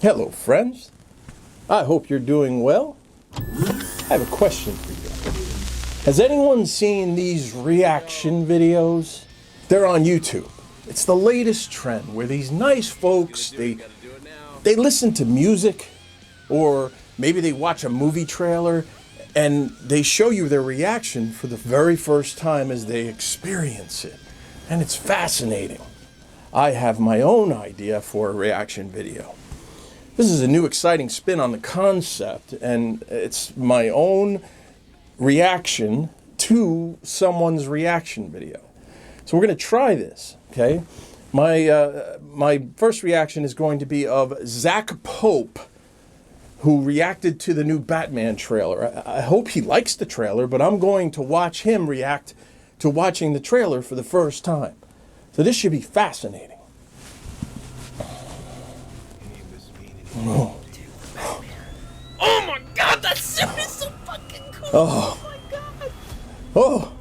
Hello, friends. I hope you're doing well. I have a question for you. Has anyone seen these reaction videos? They're on YouTube. It's the latest trend where these nice folks, they listen to music, or maybe they watch a movie trailer and they show you their reaction for the very first time as they experience it. And it's fascinating. I have my own idea for a reaction video. This is a new exciting spin on the concept, and it's my own reaction to someone's reaction video. So we're going to try this, okay? My first reaction is going to be of Zach Pope, who reacted to the new Batman trailer. I hope he likes the trailer, but I'm going to watch him react to watching the trailer for the first time. So this should be fascinating. Oh. Oh my god, that suit is so fucking cool! Oh, oh my god! Oh!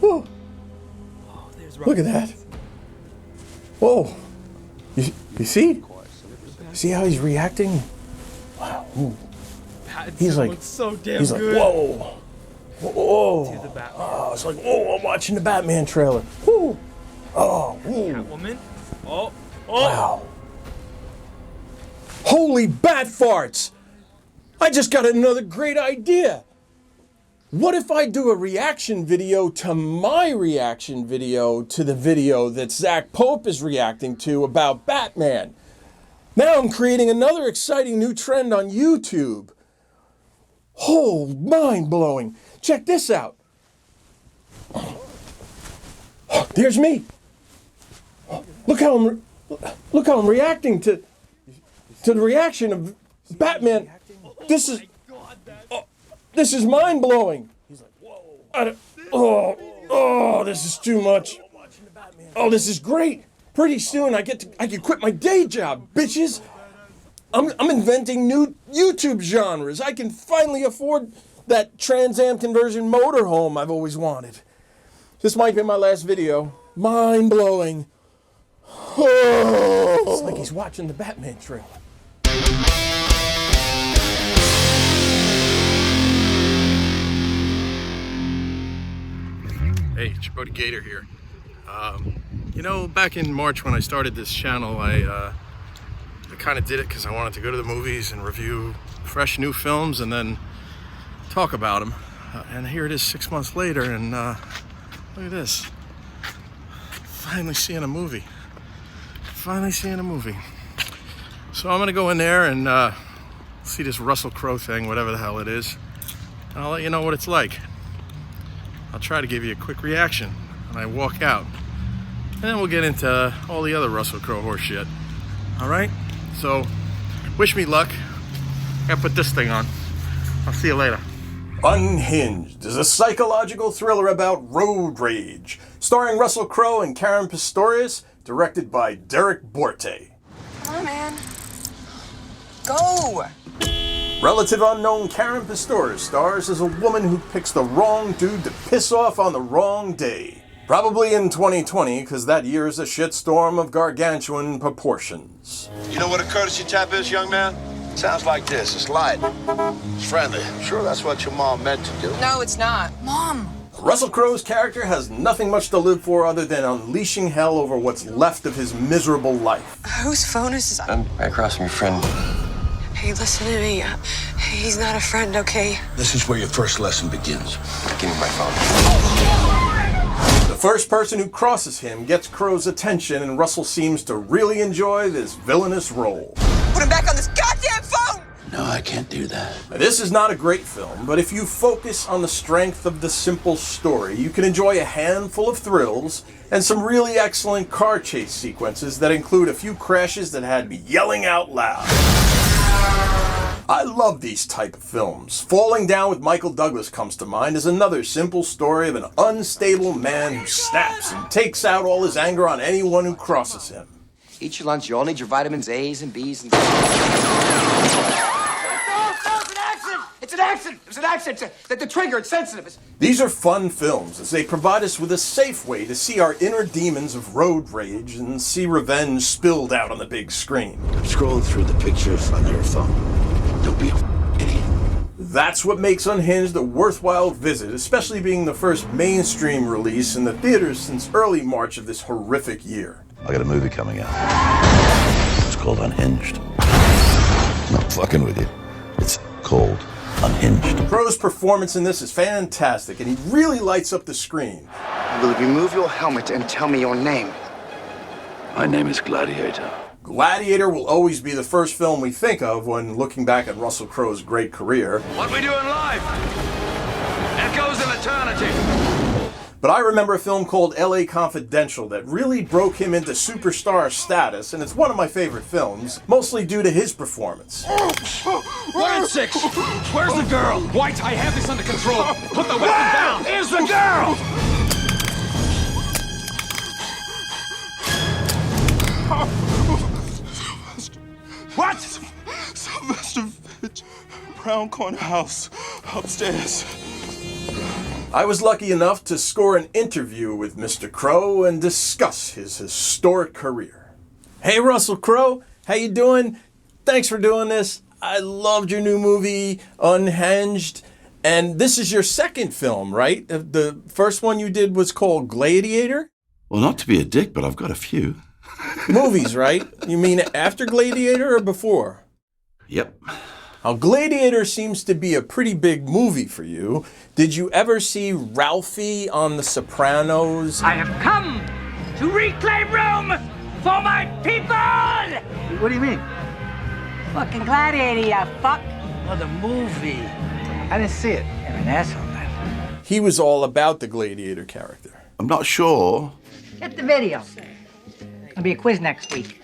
Oh! Oh, there's Look at that! Whoa! You see? See how he's reacting? Wow! Ooh. He's like, so damn he's good. like, whoa! Whoa! To the Batman. Oh, it's like, whoa! I'm watching the Batman trailer. Woo! Oh! Ooh. Catwoman. Oh! Oh! Wow! Holy bat farts! I just got another great idea. What if I do a reaction video to my reaction video to the video that Zach Pope is reacting to about Batman? Now I'm creating another exciting new trend on YouTube. Oh, mind-blowing. Check this out. There's me. Look how I'm reacting to the reaction of Batman. This is mind-blowing. Oh, this is too much. Oh, this is great. Pretty soon I can quit my day job, bitches. I'm inventing new YouTube genres. I can finally afford that Trans Am conversion motorhome I've always wanted. This might be my last video. Mind-blowing. Oh, it's like he's watching the Batman trailer. Hey, it's your buddy Gator here. You know, back in March when I started this channel, I kind of did it because I wanted to go to the movies and review fresh new films and then talk about them. And here it is 6 months later, and look at this. Finally seeing a movie. So I'm gonna go in there and see this Russell Crowe thing, whatever the hell it is. And I'll let you know what it's like. I'll try to give you a quick reaction when I walk out. And then we'll get into all the other Russell Crowe horse shit. All right? So, wish me luck. I gotta put this thing on. I'll see you later. Unhinged is a psychological thriller about road rage, starring Russell Crowe and Caren Pistorius, directed by Derrick Borte. Come on, man. Go! Relative unknown Caren Pistorius stars as a woman who picks the wrong dude to piss off on the wrong day. Probably in 2020, because that year is a shitstorm of gargantuan proportions. You know what a courtesy tap is, young man? Sounds like this. It's light. It's friendly. I'm sure that's what your mom meant to do. No, it's not. Mom! Russell Crowe's character has nothing much to live for other than unleashing hell over what's left of his miserable life. Whose phone is this? I'm right across from your friend. Hey, listen to me. He's not a friend, okay? This is where your first lesson begins. Give me my phone. The first person who crosses him gets Crowe's attention, and Russell seems to really enjoy this villainous role. Put him back on this goddamn phone! No, I can't do that. Now, this is not a great film, but if you focus on the strength of the simple story, you can enjoy a handful of thrills and some really excellent car chase sequences that include a few crashes that had me yelling out loud. I love these type of films. Falling Down with Michael Douglas comes to mind as another simple story of an unstable man who snaps and takes out all his anger on anyone who crosses him. Eat your lunch. You all need your vitamins A's and B's and... It's It's an accident. It was an accident. The trigger, it's sensitive. These are fun films as they provide us with a safe way to see our inner demons of road rage and see revenge spilled out on the big screen. I'm scrolling through the pictures on your phone. Don't be an idiot. That's what makes Unhinged a worthwhile visit, especially being the first mainstream release in the theaters since early March of this horrific year. I got a movie coming out. It's called Unhinged. I'm not fucking with you. It's called Unhinged. Crowe's performance in this is fantastic, and he really lights up the screen. Will you remove your helmet and tell me your name? My name is Gladiator. Gladiator will always be the first film we think of when looking back at Russell Crowe's great career. What we do in life echoes in eternity. But I remember a film called L.A. Confidential that really broke him into superstar status, and it's one of my favorite films, mostly due to his performance. 1 and 6. Where's the girl? White, I have this under control. Put the weapon down. Here's the girl. What? Sylvester Fitch, Brown Corner House, upstairs. I was lucky enough to score an interview with Mr. Crowe and discuss his historic career. Hey, Russell Crowe, how you doing? Thanks for doing this. I loved your new movie, Unhinged. And this is your second film, right? The first one you did was called Gladiator? Well, not to be a dick, but I've got a few. Movies, right? You mean after Gladiator or before? Yep. Now, Gladiator seems to be a pretty big movie for you. Did you ever see Ralphie on The Sopranos? I have come to reclaim Rome for my people! What do you mean? Fucking Gladiator, you fuck. Oh, the movie. I didn't see it. You're an asshole, man. He was all about the Gladiator character. I'm not sure. Hit the video. There'll be a quiz next week.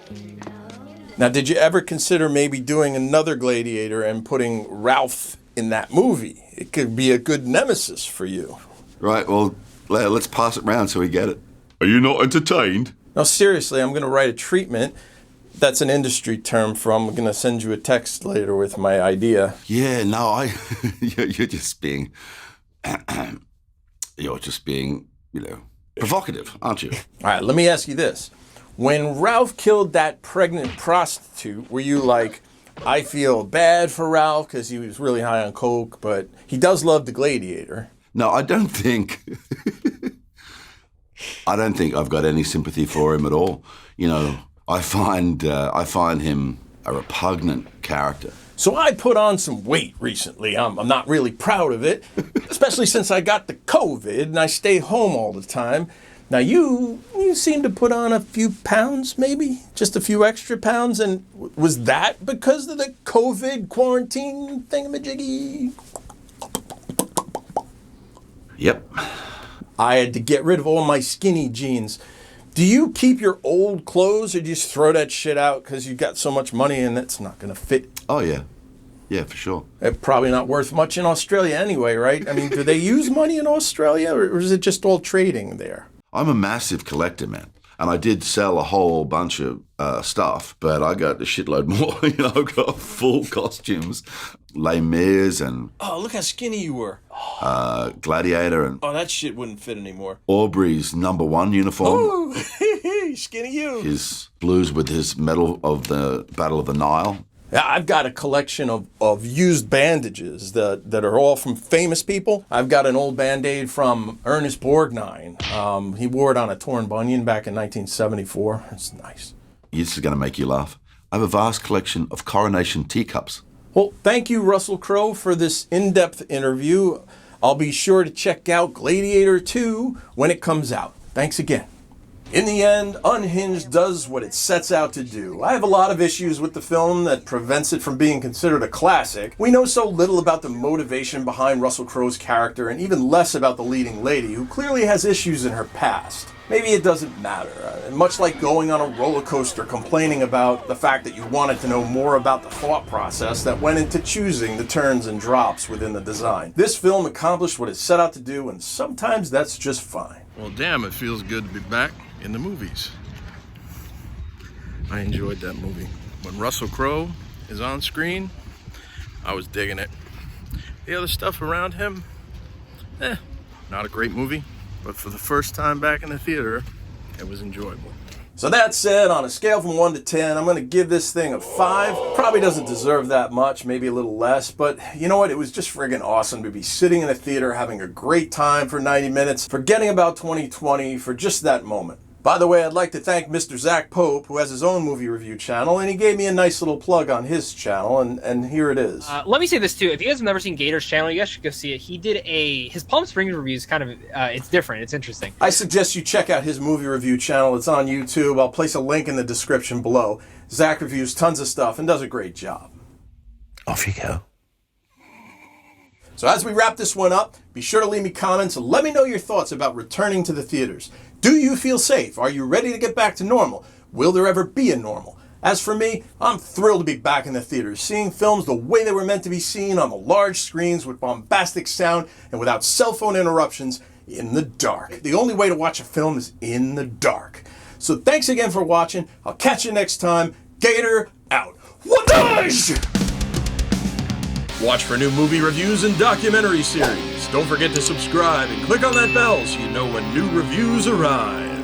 Now, did you ever consider maybe doing another Gladiator and putting Ralph in that movie? It could be a good nemesis for you. Right, well, let's pass it round so we get it. Are you not entertained? No, seriously, I'm going to write a treatment. That's an industry term from. I'm going to send you a text later with my idea. Yeah, no, you're just being, provocative, aren't you? All right, let me ask you this. When Ralph killed that pregnant prostitute, were you like, I feel bad for Ralph because he was really high on coke, but he does love the Gladiator? No, I don't think I've got any sympathy for him at all. You know, I find him a repugnant character. So I put on some weight recently. I'm not really proud of it, especially since I got the COVID and I stay home all the time. Now, you seem to put on a few pounds, maybe? Just a few extra pounds? And was that because of the COVID quarantine thingamajiggy? Yep. I had to get rid of all my skinny jeans. Do you keep your old clothes or do you just throw that shit out because you got so much money and it's not going to fit? Oh, yeah. Yeah, for sure. It's probably not worth much in Australia anyway, right? I mean, do they use money in Australia or is it just all trading there? I'm a massive collector, man. And I did sell a whole bunch of stuff, but I got a shitload more. I've got full costumes, Les Mis and... Oh, look how skinny you were. Gladiator and... Oh, that shit wouldn't fit anymore. Aubrey's #1 uniform. Oh, skinny you. His blues with his medal of the Battle of the Nile. I've got a collection of used bandages that are all from famous people. I've got an old Band-Aid from Ernest Borgnine. He wore it on a torn bunion back in 1974. It's nice. This is going to make you laugh. I have a vast collection of coronation teacups. Well, thank you, Russell Crowe, for this in-depth interview. I'll be sure to check out Gladiator 2 when it comes out. Thanks again. In the end, Unhinged does what it sets out to do. I have a lot of issues with the film that prevents it from being considered a classic. We know so little about the motivation behind Russell Crowe's character and even less about the leading lady, who clearly has issues in her past. Maybe it doesn't matter. Much like going on a roller coaster complaining about the fact that you wanted to know more about the thought process that went into choosing the turns and drops within the design. This film accomplished what it set out to do, and sometimes that's just fine. Well, damn, it feels good to be back in the movies. I enjoyed that movie. When Russell Crowe is on screen, I was digging it. The other stuff around him, not a great movie, but for the first time back in the theater, it was enjoyable. So that said, on a scale from 1 to 10, I'm going to give this thing a 5. Probably doesn't deserve that much, maybe a little less, but you know what? It was just friggin' awesome to be sitting in a theater having a great time for 90 minutes, forgetting about 2020 for just that moment. By the way, I'd like to thank Mr. Zach Pope, who has his own movie review channel, and he gave me a nice little plug on his channel, and here it is. Let me say this too. If you guys have never seen Gator's channel, you guys should go see it. He did his Palm Springs reviews kind of, it's different. It's interesting. I suggest you check out his movie review channel. It's on YouTube. I'll place a link in the description below. Zach reviews tons of stuff and does a great job. Off you go. So as we wrap this one up, be sure to leave me comments and let me know your thoughts about returning to the theaters. Do you feel safe? Are you ready to get back to normal? Will there ever be a normal? As for me, I'm thrilled to be back in the theaters, seeing films the way they were meant to be seen on the large screens with bombastic sound and without cell phone interruptions in the dark. The only way to watch a film is in the dark. So thanks again for watching. I'll catch you next time. Gator out. What? Watch for new movie reviews and documentary series. Don't forget to subscribe and click on that bell so you know when new reviews arrive.